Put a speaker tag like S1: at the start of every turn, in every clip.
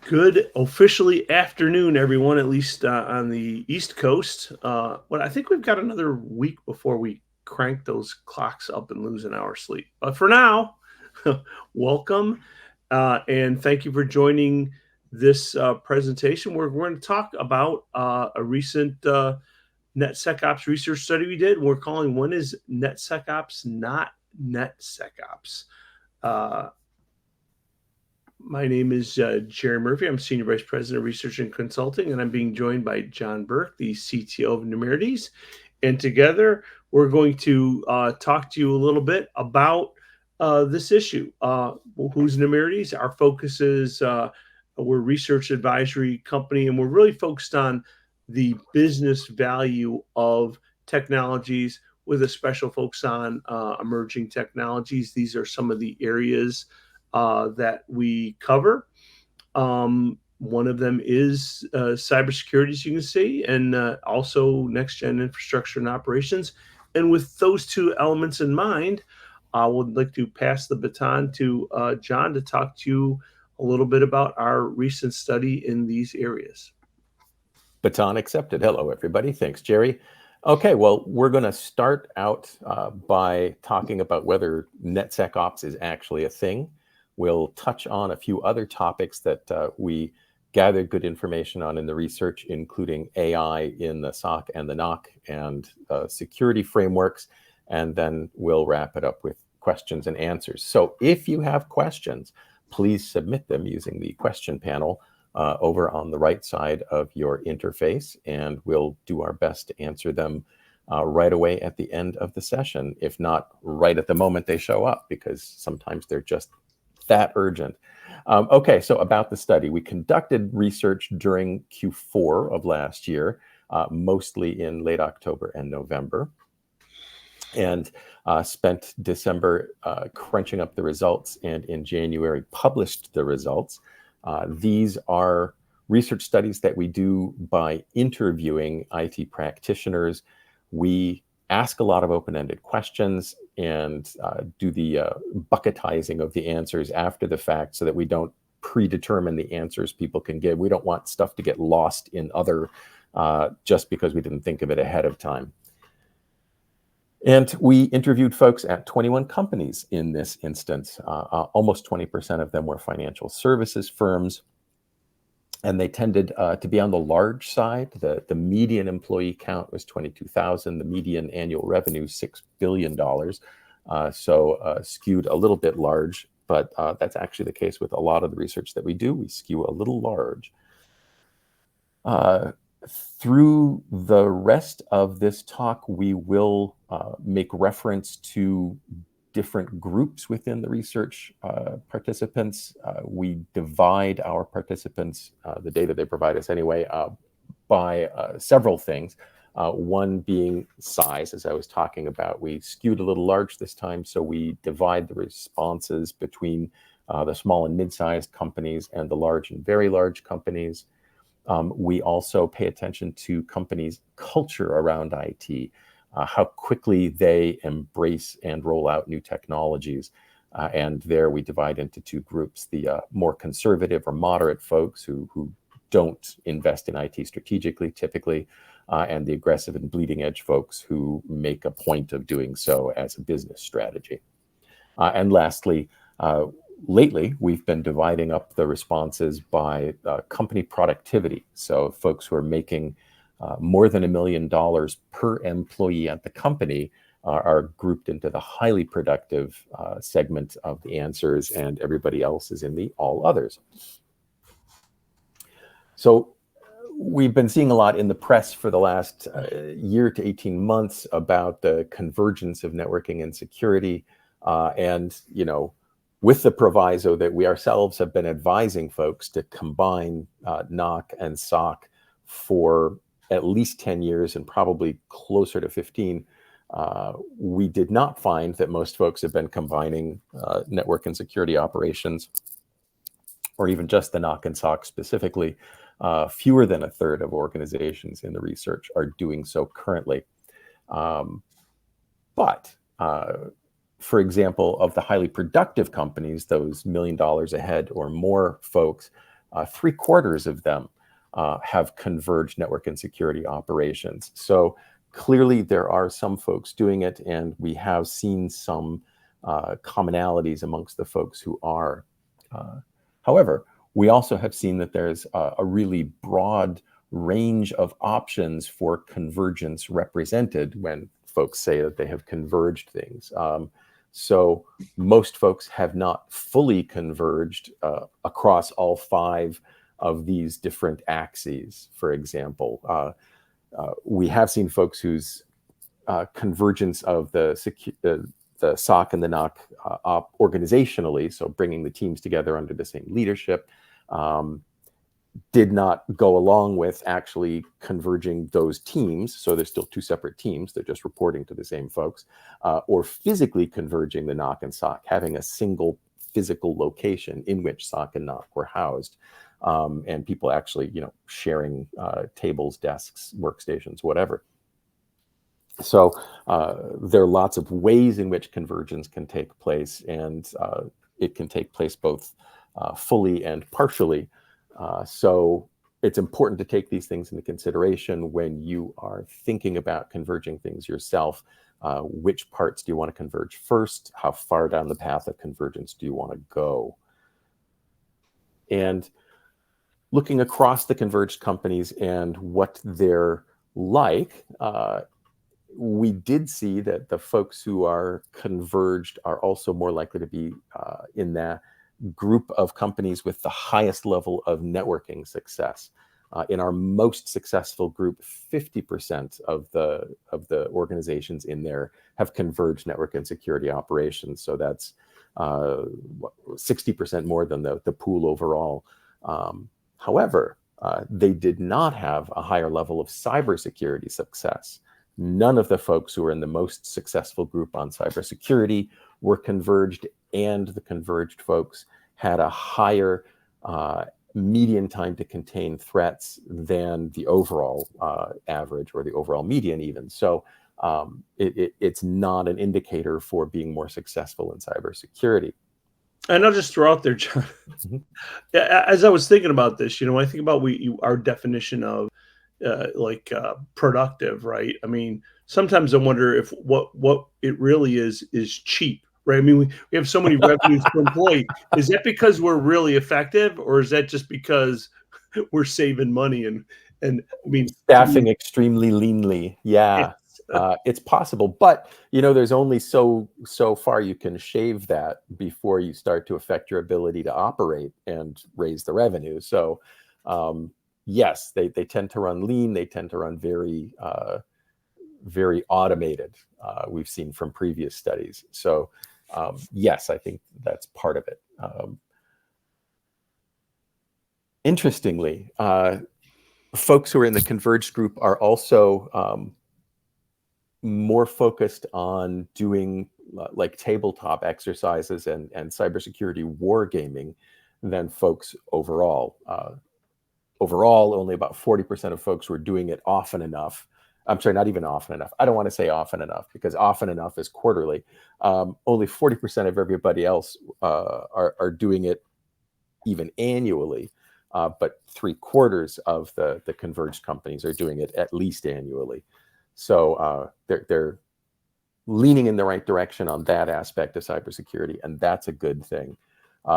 S1: Good officially afternoon, everyone, at least on the East Coast. But I think we've got another week before we crank those clocks up and lose an hour's sleep. But for now, welcome and thank you for joining this presentation. We're going to talk about a recent NetSecOps research study we did. We're calling When is NetSecOps Not NetSecOps? My name is Jerry Murphy. I'm Senior Vice President of Research and Consulting, and I'm being joined by John Burke, the CTO of Nemertes. And together, we're going to talk to you a little bit about this issue. Who's Nemertes? Our focus is we're a research advisory company, and we're really focused on the business value of technologies with a special focus on emerging technologies. These are some of the areas that we cover. One of them is cybersecurity, as you can see, and also next-gen infrastructure and operations. And with those two elements in mind, I would like to pass the baton to John to talk to you a little bit about our recent study in these areas.
S2: Baton accepted. Hello, everybody. Thanks, Jerry. Okay, well, we're going to start out by talking about whether NetSecOps is actually a thing. We'll touch on a few other topics that we gathered good information on in the research, including AI in the SOC and the NOC and security frameworks, and then we'll wrap it up with questions and answers. So if you have questions, please submit them using the question panel over on the right side of your interface, and we'll do our best to answer them right away at the end of the session, if not right at the moment they show up, because sometimes they're just that urgent. Okay, so about the study. We conducted research during Q4 of last year, mostly in late October and November, and spent December crunching up the results, and in January published the results. These are research studies that we do by interviewing IT practitioners. We ask a lot of open-ended questions and do the bucketizing of the answers after the fact so that we don't predetermine the answers people can give. We don't want stuff to get lost in other just because we didn't think of it ahead of time. And we interviewed folks at 21 companies in this instance. Almost 20% of them were financial services firms. And they tended to be on the large side. The median employee count was 22,000. The median annual revenue, $6 billion. So skewed a little bit large, but that's actually the case with a lot of the research that we do. We skew a little large. Through the rest of this talk, we will make reference to different groups within the research participants. We divide our participants, the data they provide us anyway, by several things. One being size, as I was talking about. We skewed a little large this time, so we divide the responses between the small and mid-sized companies and the large and very large companies. We also pay attention to companies' culture around IT, how quickly they embrace and roll out new technologies. And there we divide into two groups, the more conservative or moderate folks who don't invest in IT strategically, typically, and the aggressive and bleeding edge folks who make a point of doing so as a business strategy. And lastly, lately, we've been dividing up the responses by company productivity. So folks who are making more than $1 million per employee at the company are grouped into the highly productive segment of the answers, and everybody else is in the all others. So we've been seeing a lot in the press for the last year to 18 months about the convergence of networking and security, and, you know, with the proviso that we ourselves have been advising folks to combine NOC and SOC for at least 10 years and probably closer to 15. We did not find that most folks have been combining network and security operations, or even just the NOC and SOC specifically. Fewer than a third of organizations in the research are doing so currently. But for example, of the highly productive companies, those $1 million ahead or more folks, 3/4 of them have converged network and security operations. So clearly there are some folks doing it, and we have seen some commonalities amongst the folks who are. However, we also have seen that there's a really broad range of options for convergence represented when folks say that they have converged things. So most folks have not fully converged across all 5 of these different axes, for example. We have seen folks whose convergence of the SOC and the NOC organizationally, so bringing the teams together under the same leadership, did not go along with actually converging those teams. So there's still 2 separate teams. They're just reporting to the same folks, or physically converging the NOC and SOC, having a single physical location in which SOC and NOC were housed, and people actually, sharing tables, desks, workstations, whatever. So there are lots of ways in which convergence can take place, and it can take place both fully and partially. So it's important to take these things into consideration when you are thinking about converging things yourself. Which parts do you want to converge first? How far down the path of convergence do you want to go? And looking across the converged companies and what they're like, we did see that the folks who are converged are also more likely to be in that group of companies with the highest level of networking success. In our most successful group, 50% of the organizations in there have converged network and security operations. So that's 60% more than the pool overall. However, they did not have a higher level of cybersecurity success. None of the folks who were in the most successful group on cybersecurity were converged, and the converged folks had a higher median time to contain threats than the overall average, or the overall median even. So it's not an indicator for being more successful in cybersecurity.
S1: And I'll just throw out there, John, as I was thinking about this, I think about our definition of productive, right? I mean, sometimes I wonder if what it really is cheap, right? I mean, we have so many revenues per employee. Is that because we're really effective, or is that just because we're saving money and I mean,
S2: staffing extremely leanly? Yeah. It's possible, but there's only so far you can shave that before you start to affect your ability to operate and raise the revenue. So yes, they tend to run lean. They tend to run very automated. We've seen from previous studies. So yes, I think that's part of it. Interestingly, folks who are in the converged group are also more focused on doing like tabletop exercises and cybersecurity wargaming than folks overall. Overall, only about 40% of folks were doing it often enough. I'm sorry, not even often enough. I don't want to say often enough, because often enough is quarterly. Only 40% of everybody else are doing it even annually, but 3/4 of the converged companies are doing it at least annually. So they're leaning in the right direction on that aspect of cybersecurity, and that's a good thing.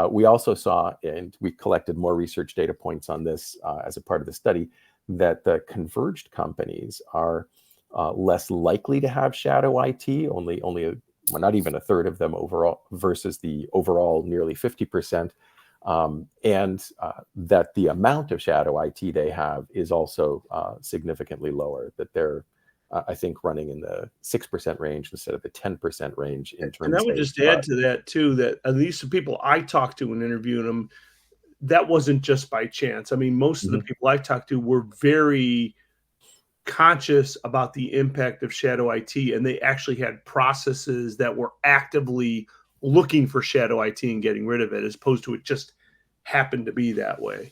S2: We also saw, and we collected more research data points on this as a part of the study, that the converged companies are less likely to have shadow IT, not even 1/3 of them overall, versus the overall nearly 50%. And that the amount of shadow IT they have is also significantly lower, that they're I think running in the 6% range instead of the 10% range in terms of.
S1: And I would just add to that too, that at least the people I talked to when interviewing them, that wasn't just by chance. I mean, most of the people I talked to were very conscious about the impact of shadow IT, and they actually had processes that were actively looking for shadow IT and getting rid of it, as opposed to it just happened to be that way.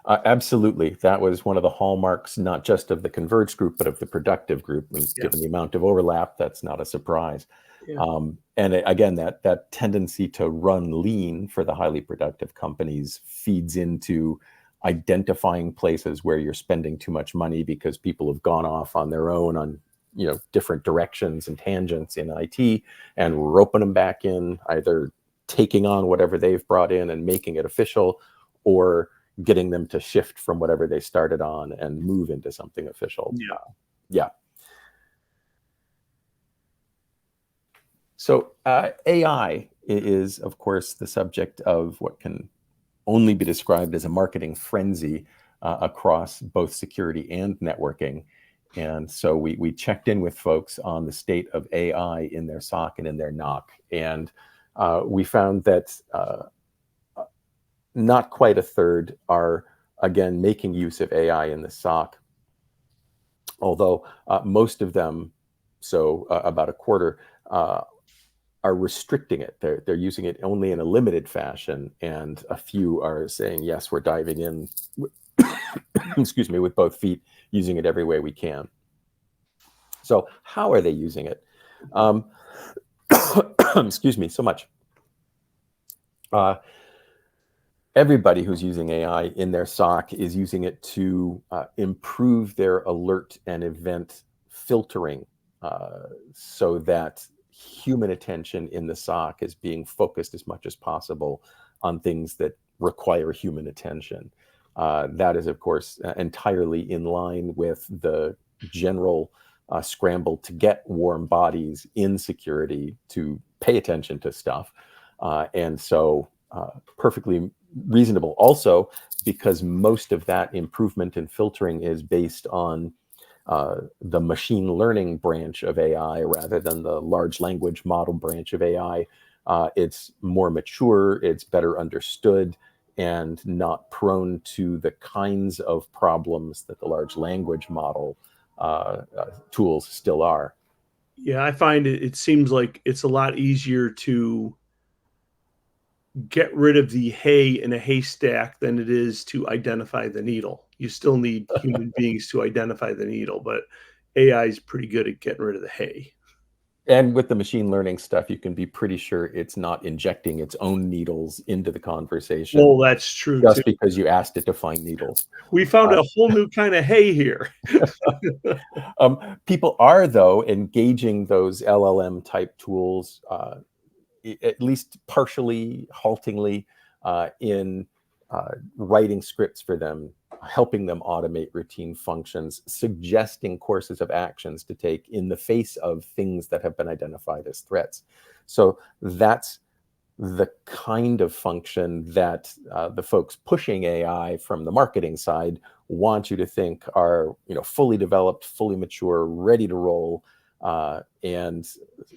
S2: Absolutely. That was one of the hallmarks, not just of the converged group, but of the productive group. And given the amount of overlap, that's not a surprise. And again, that tendency to run lean for the highly productive companies feeds into identifying places where you're spending too much money because people have gone off on their own on different directions and tangents in IT, and roping them back in, either taking on whatever they've brought in and making it official, or getting them to shift from whatever they started on and move into something official. Yeah. So AI is, of course, the subject of what can only be described as a marketing frenzy across both security and networking. And so we checked in with folks on the state of AI in their SOC and in their NOC. And we found that not quite a third are, again, making use of AI in the SOC, although most of them, so about a quarter, are restricting it. They're using it only in a limited fashion, and a few are saying, yes, we're diving in, excuse me, with both feet, using it every way we can. So how are they using it? Excuse me so much. Everybody who's using AI in their SOC is using it to improve their alert and event filtering so that human attention in the SOC is being focused as much as possible on things that require human attention. That is, of course, entirely in line with the general scramble to get warm bodies in security to pay attention to stuff. And so perfectly reasonable. Also, because most of that improvement in filtering is based on the machine learning branch of AI rather than the large language model branch of AI. It's more mature, it's better understood, and not prone to the kinds of problems that the large language model tools still are.
S1: Yeah, I find it seems like it's a lot easier to get rid of the hay in a haystack than it is to identify the needle. You still need human beings to identify the needle, but AI is pretty good at getting rid of the hay.
S2: And with the machine learning stuff, you can be pretty sure it's not injecting its own needles into the conversation
S1: Well, that's true too.
S2: just because you asked it to find needles.
S1: We found a whole new kind of hay here.
S2: People are, though, engaging those LLM type tools, at least partially, haltingly, in writing scripts for them, helping them automate routine functions, suggesting courses of actions to take in the face of things that have been identified as threats. So that's the kind of function that the folks pushing AI from the marketing side want you to think are, fully developed, fully mature, ready to roll. And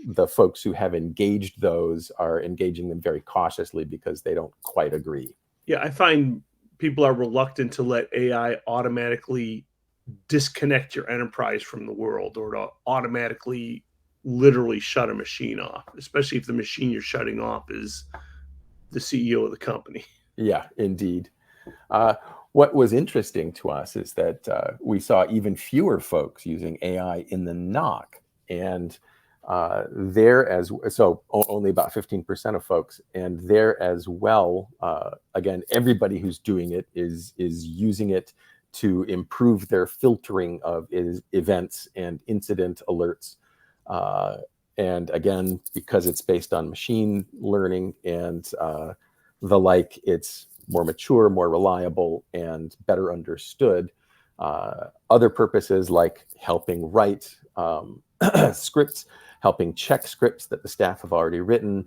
S2: the folks who have engaged those are engaging them very cautiously because they don't quite agree.
S1: Yeah, I find people are reluctant to let AI automatically disconnect your enterprise from the world, or to automatically literally shut a machine off, especially if the machine you're shutting off is the CEO of the company.
S2: Yeah, indeed. What was interesting to us is that we saw even fewer folks using AI in the NOC, and only about 15% of folks, and there as well, again, everybody who's doing it is using it to improve their filtering of events and incident alerts. And again, because it's based on machine learning and the like, it's more mature, more reliable, and better understood. Other purposes like helping write scripts, helping check scripts that the staff have already written,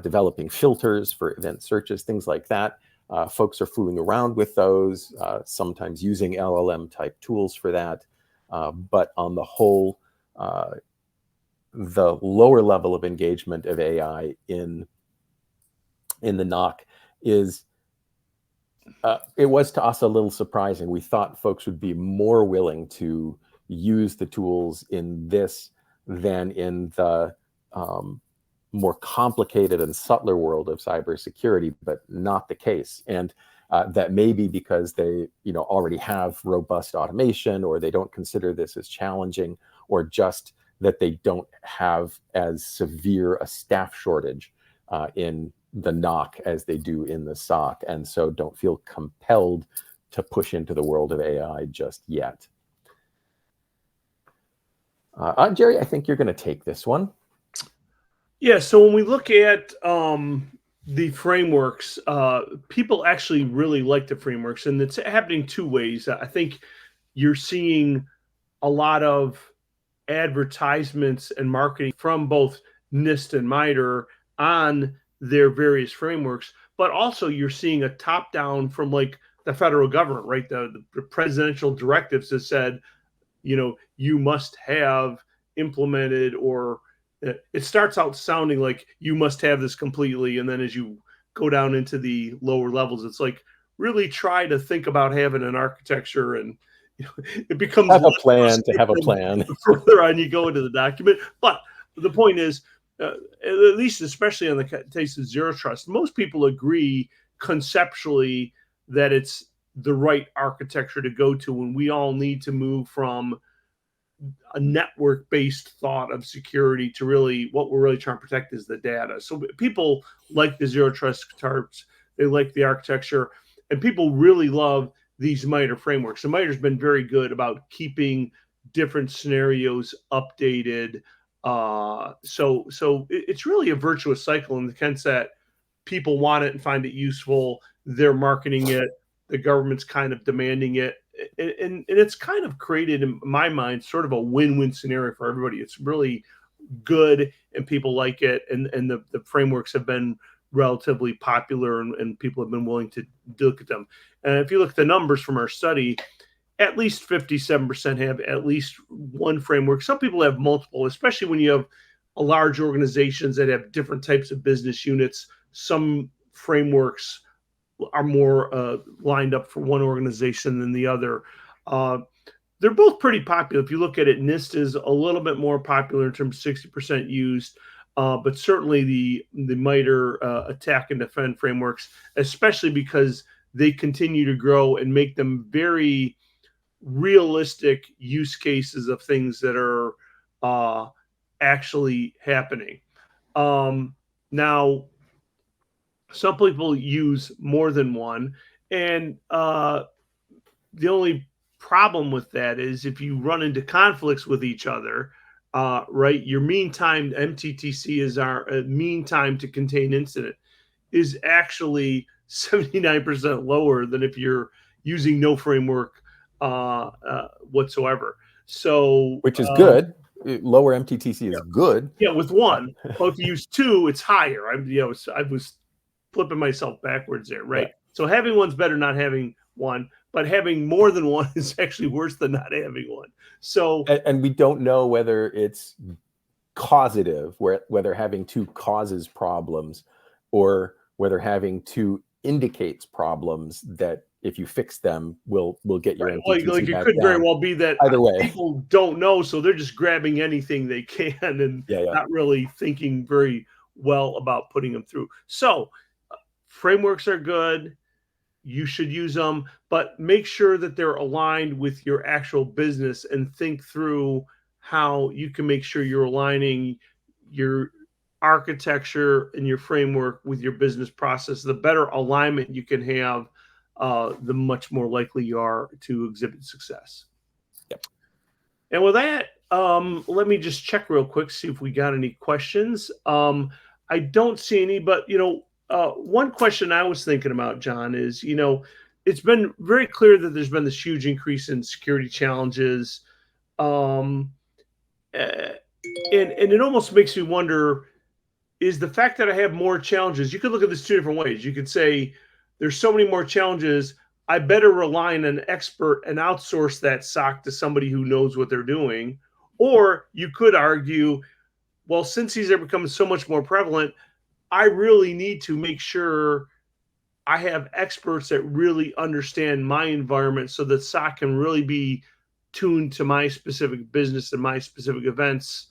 S2: developing filters for event searches, things like that. Folks are fooling around with those, sometimes using LLM type tools for that. But on the whole, the lower level of engagement of AI in the NOC is, it was to us a little surprising. We thought folks would be more willing to use the tools in this than in the more complicated and subtler world of cybersecurity, but not the case. And that may be because they, already have robust automation, or they don't consider this as challenging, or just that they don't have as severe a staff shortage in the NOC as they do in the SOC, and so don't feel compelled to push into the world of AI just yet. Jerry, I think you're going to take this one.
S1: Yeah, so when we look at the frameworks, people actually really like the frameworks, and it's happening two ways. I think you're seeing a lot of advertisements and marketing from both NIST and MITRE on their various frameworks, but also you're seeing a top down from like the federal government, right? The presidential directives that said, you must have implemented, or it starts out sounding like you must have this completely. And then as you go down into the lower levels, it's like, really try to think about having an architecture, and it becomes
S2: have a plan to have a plan.
S1: The further on you go into the document. But the point is, at least especially on the case of zero trust, most people agree conceptually that it's the right architecture to go to, and we all need to move from a network-based thought of security to really what we're really trying to protect is the data. So people like the zero trust tarps, they like the architecture, and people really love these MITRE frameworks. So MITRE's been very good about keeping different scenarios updated. So it's really a virtuous cycle in the sense that people want it and find it useful. They're marketing it. The government's kind of demanding it. And it's kind of created, in my mind, sort of a win-win scenario for everybody. It's really good and people like it. And the frameworks have been relatively popular, and people have been willing to look at them. And if you look at the numbers from our study, at least 57% have at least one framework. Some people have multiple, especially when you have a large organizations that have different types of business units. Some frameworks are more lined up for one organization than the other. They're both pretty popular. If you look at it, NIST is a little bit more popular in terms of 60% used, but certainly the MITRE attack and defend frameworks, especially because they continue to grow and make them very realistic use cases of things that are actually happening. Now, some people use more than one, and the only problem with that is if you run into conflicts with each other, right? Your mean time, MTTC is our mean time to contain incident, is actually 79% lower than if you're using no framework whatsoever. So,
S2: which is good. Lower MTTC is good.
S1: Yeah, with one. But if you use two, it's higher. I was flipping myself backwards there, right? So having one's better than not having one, but having more than one is actually worse than not having one. So,
S2: and we don't know whether it's causative, whether having two causes problems, or whether having two indicates problems that if you fix them will get your MTTC
S1: like it
S2: back
S1: could
S2: down.
S1: very well be that
S2: either way
S1: people don't know, so they're just grabbing anything they can and not really thinking very well about putting them through. So frameworks are good. You should use them, but make sure that they're aligned with your actual business and think through how you can make sure you're aligning your architecture and your framework with your business process. The better alignment you can have, the much more likely you are to exhibit success.
S2: Yep.
S1: And with that, let me just check real quick, see if we got any questions. I don't see any, but one question I was thinking about, John, is it's been very clear that there's been this huge increase in security challenges, and it almost makes me wonder: is the fact that I have more challenges? You could look at this two different ways. You could say there's so many more challenges, I better rely on an expert and outsource that SOC to somebody who knows what they're doing. Or you could argue, well, since these are becoming so much more prevalent, I really need to make sure I have experts that really understand my environment so that SOC can really be tuned to my specific business and my specific events,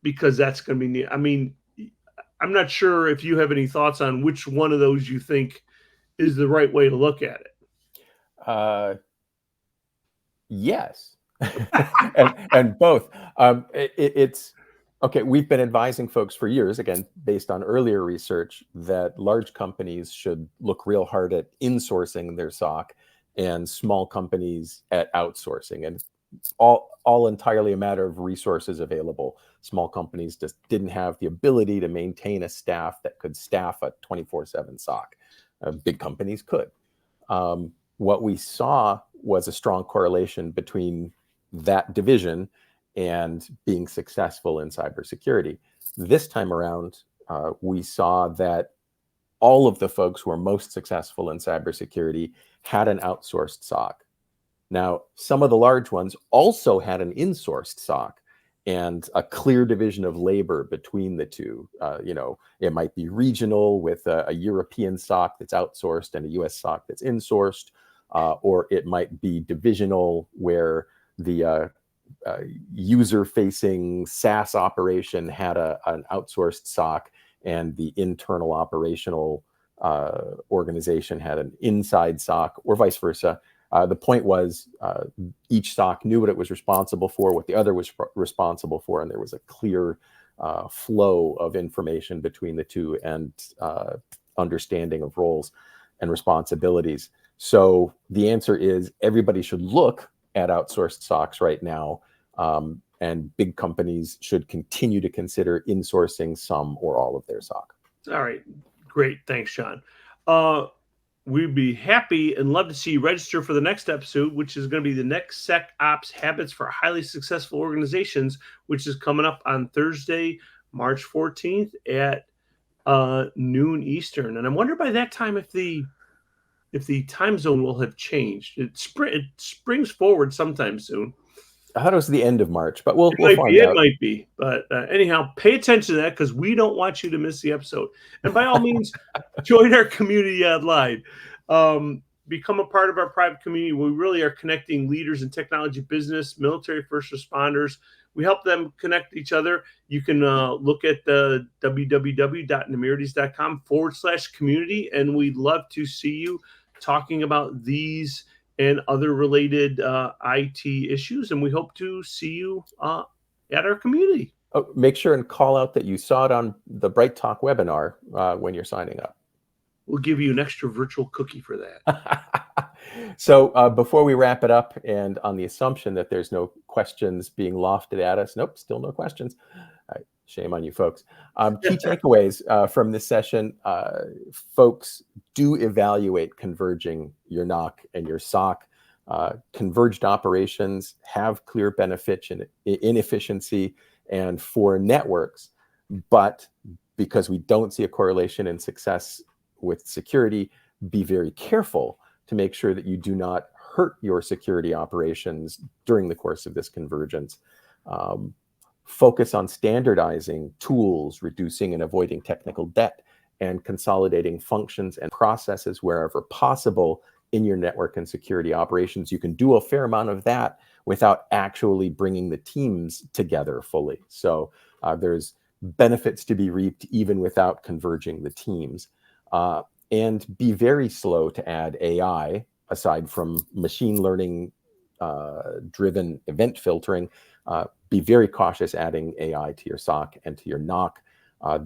S1: because that's going to be neat. I mean, I'm not sure if you have any thoughts on which one of those you think is the right way to look at it.
S2: Yes, and both. It's okay. We've been advising folks for years, again, based on earlier research, that large companies should look real hard at insourcing their SOC and small companies at outsourcing. And all entirely a matter of resources available. Small companies just didn't have the ability to maintain a staff that could staff a 24/7 SOC. Big companies could. What we saw was a strong correlation between that division and being successful in cybersecurity. This time around, we saw that all of the folks who are most successful in cybersecurity had an outsourced SOC. Now, some of the large ones also had an insourced SOC and a clear division of labor between the two. It might be regional with a European SOC that's outsourced and a US SOC that's insourced, or it might be divisional where the user-facing SaaS operation had an outsourced SOC and the internal operational organization had an inside SOC, or vice versa. The point was each SOC knew what it was responsible for, what the other was responsible for, and there was a clear flow of information between the two and understanding of roles and responsibilities. So the answer is everybody should look at outsourced SOCs right now, and big companies should continue to consider insourcing some or all of their SOC.
S1: All right, great. Thanks, Sean. We'd be happy and love to see you register for the next episode, which is going to be the NetSecOps Habits for Highly Successful Organizations, which is coming up on Thursday, March 14th at noon Eastern. And I wonder by that time if the time zone will have changed. It springs forward sometime soon.
S2: I thought it was the end of March, but we'll find out.
S1: It might be. But anyhow, pay attention to that because we don't want you to miss the episode. And by all means, join our community online. Become a part of our private community. We really are connecting leaders in technology, business, military, first responders. We help them connect each other. You can look at the www.nemertes.com/community, and we'd love to see you talking about these and other related IT issues. And we hope to see you at our community.
S2: Oh, make sure and call out that you saw it on the Bright Talk webinar when you're signing up.
S1: We'll give you an extra virtual cookie for that.
S2: So before we wrap it up, and on the assumption that there's no questions being lofted at us, nope, still no questions. Shame on you folks. Key takeaways from this session, folks, do evaluate converging your NOC and your SOC. Converged operations have clear benefits in efficiency and for networks, but because we don't see a correlation in success with security, be very careful to make sure that you do not hurt your security operations during the course of this convergence. Focus on standardizing tools, reducing and avoiding technical debt, and consolidating functions and processes wherever possible in your network and security operations. You can do a fair amount of that without actually bringing the teams together fully. So there's benefits to be reaped even without converging the teams. And be very slow to add AI, aside from machine learning driven event filtering. Be very cautious adding AI to your SOC and to your NOC.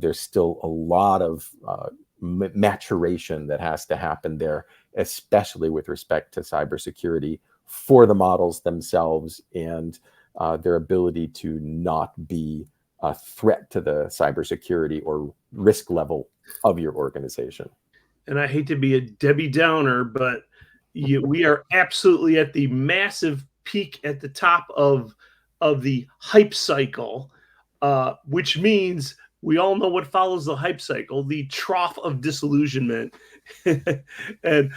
S2: There's still a lot of maturation that has to happen there, especially with respect to cybersecurity for the models themselves and their ability to not be a threat to the cybersecurity or risk level of your organization.
S1: And I hate to be a Debbie Downer, but we are absolutely at the massive peak at the top of the hype cycle, which means we all know what follows the hype cycle, the trough of disillusionment. And,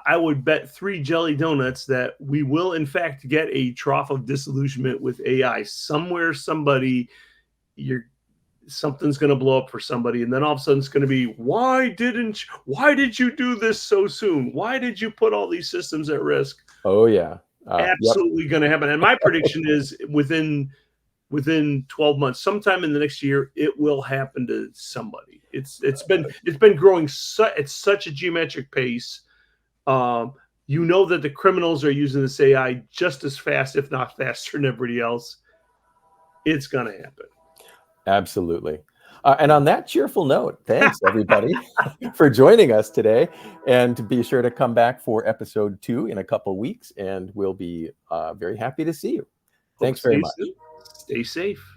S1: I would bet 3 jelly donuts that we will, in fact, get a trough of disillusionment with AI. Somewhere, somebody, something's going to blow up for somebody. And then all of a sudden it's going to be, why did you do this so soon? Why did you put all these systems at risk?
S2: Oh, yeah.
S1: Absolutely going to happen. And my prediction is within 12 months, sometime in the next year, it will happen to somebody. It's been growing at such a geometric pace. That the criminals are using this AI just as fast, if not faster than everybody else. It's going to happen.
S2: Absolutely. And on that cheerful note, thanks everybody for joining us today. And be sure to come back for episode 2 in a couple weeks, and we'll be very happy to see you.
S1: Hope
S2: Thanks
S1: to
S2: very
S1: see you
S2: much.
S1: soon. Stay safe.